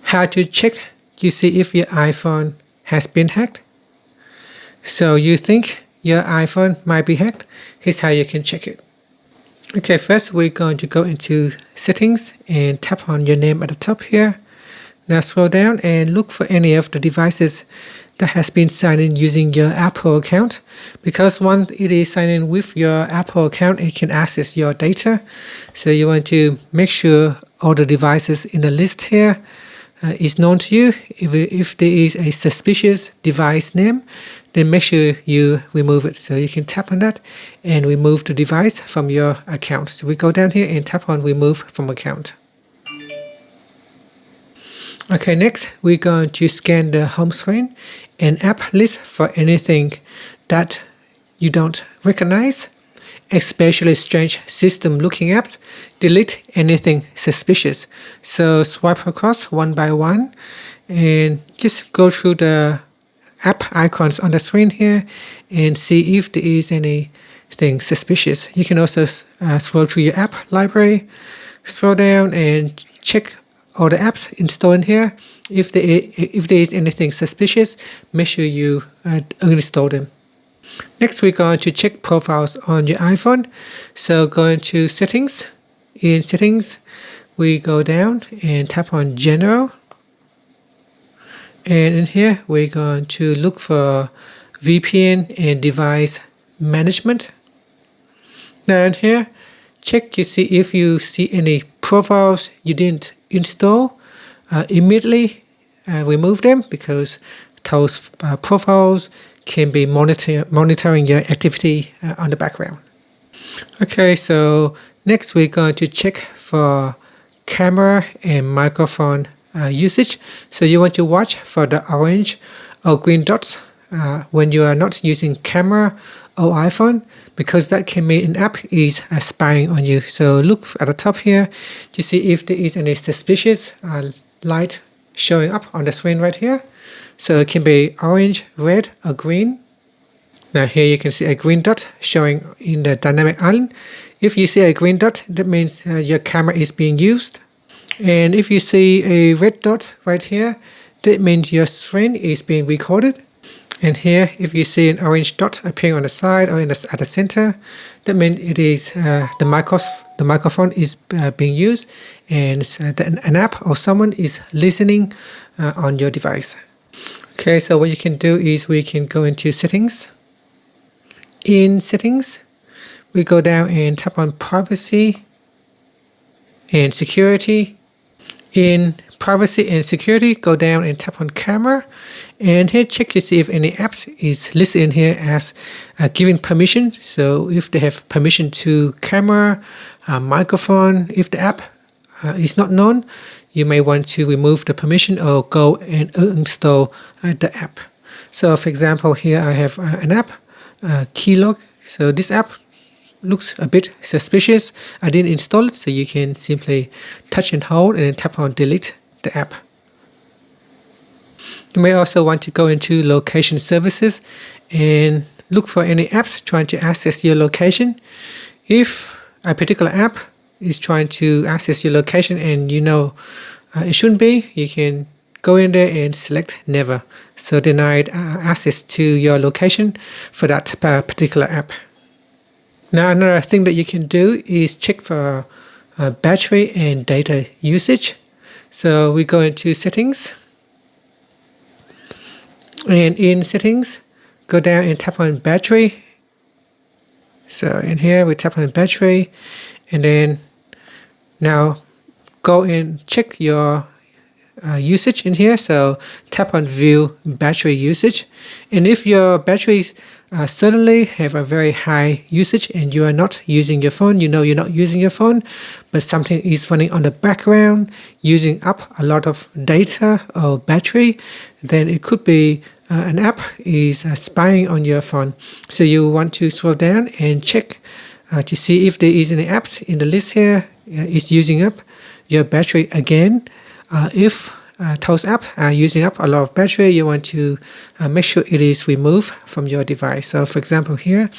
How to check to see if your iPhone has been hacked. So you think your iPhone might be hacked? Here's how you can check it. Okay, first we're going to go into settings and tap on your name at the top here. Now scroll down and look for any of the devices that has been signed in using your Apple account, because once it is signed in with your Apple account, it can access your data. So you want to make sure all the devices in the list here is known to you. If there is a suspicious device name, then make sure you remove it. So you can tap on that and remove the device from your account. So we go down here and tap on remove from account. Okay, next we're going to scan the home screen and app list for anything that you don't recognize, especially strange system looking apps. Delete anything suspicious. So swipe across one by one and just go through the app icons on the screen here and see if there is anything suspicious. You can also scroll through your app library, scroll down and check all the apps installed in here. If there is anything suspicious, make sure you uninstall them. Next, we're going to check profiles on your iPhone. So go into settings. In settings, we go down and tap on general. And in here, we're going to look for VPN and device management. Now in here, check to see if you see any profiles you didn't install. Immediately remove them, because those profiles can be monitoring your activity on the background. Okay, so next we're going to check for camera and microphone usage. So you want to watch for the orange or green dots when you are not using camera or iPhone, because that can mean an app is spying on you. So look at the top here to see if there is any suspicious light showing up on the screen right here. So it can be orange, red, or green. Now here you can see a green dot showing in the dynamic island. If you see a green dot, that means your camera is being used. And if you see a red dot right here, that means your screen is being recorded. And here, if you see an orange dot appearing on the side or at the center, that means it is the microphone is being used, and an app or someone is listening on your device. Okay, so what you can do is we can go into settings. In settings, we go down and tap on privacy and security. In privacy and security, go down and tap on camera, and here check to see if any apps is listed in here as giving permission. So if they have permission to camera, microphone, if the app is not known, you may want to remove the permission or go and uninstall the app. So for example, here I have an app, Keylog. So this app looks a bit suspicious. I didn't install it, so you can simply touch and hold and then tap on delete the app. You may also want to go into location services and look for any apps trying to access your location. If a particular app is trying to access your location and you know it shouldn't be, you can go in there and select never. So denied access to your location for that particular app. Now another thing that you can do is check for battery and data usage. So we go into settings, and in settings, go down and tap on battery. So in here we tap on battery, and then now go and check your usage in here. So tap on view battery usage, and if your batteries suddenly have a very high usage and you are not using your phone, you know you're not using your phone, but something is running on the background using up a lot of data or battery, then it could be an app is spying on your phone. So you want to scroll down and check to see if there is any apps in the list here is using up your battery again. If those apps are using up a lot of battery, you want to make sure it is removed from your device. So for example here,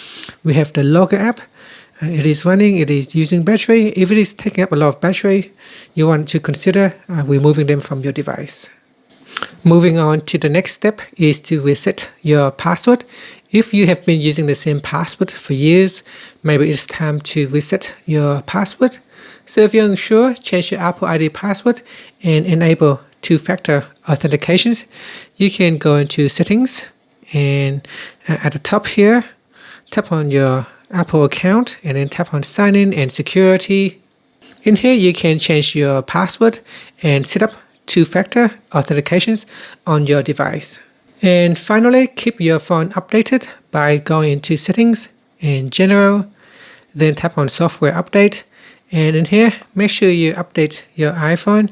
we have the Logger app. it is running, it is using battery. If it is taking up a lot of battery, you want to consider removing them from your device. Moving on to the next step is to reset your password. If you have been using the same password for years, maybe it's time to reset your password. So if you're unsure, change your Apple ID password and enable two-factor authentications. You can go into settings and at the top here, tap on your Apple account and then tap on sign in and security. In here, you can change your password and set up two-factor authentications on your device. And finally, keep your phone updated by going into settings and general, then tap on software update. And in here, make sure you update your iPhone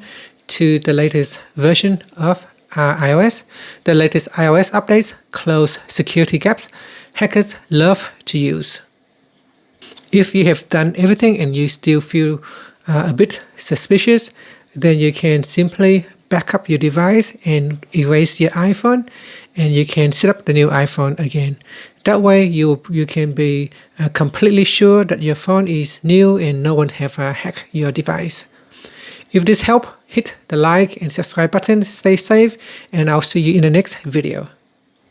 to the latest version of iOS. The latest iOS updates close security gaps hackers love to use. If you have done everything and you still feel a bit suspicious, then you can simply back up your device and erase your iPhone, and you can set up the new iPhone again. That way you can be completely sure that your phone is new and no one have hacked your device. If this helped, hit the like and subscribe button. Stay safe, and I'll see you in the next video.